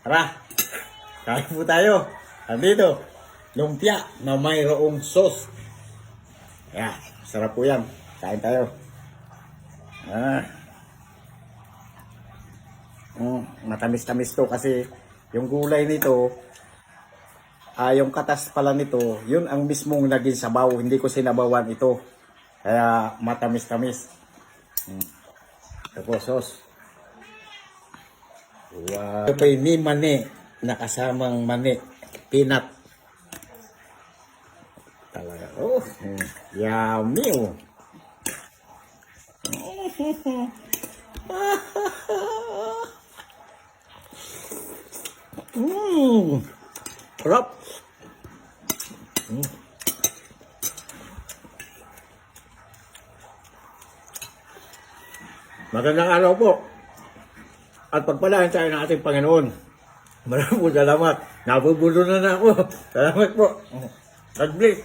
Tara, kain po tayo. Andito, lumpia na mayroong sauce. Yeah, sarap po yan. Kain tayo. Matamis-tamis to kasi yung gulay nito, yung katas pala nito, yun ang mismong naging sabaw. Hindi ko sinabawan ito. Kaya matamis-tamis. Ito po, sauce. Wow. Ito po yung ni mani, nakasamang mani, peanut. Talaga, yummy oh. Sarap. Magandang araw po. At pagpalain tayo ng ating Panginoon. Maraming po salamat. Nabubulo na ako. Salamat po. God bless.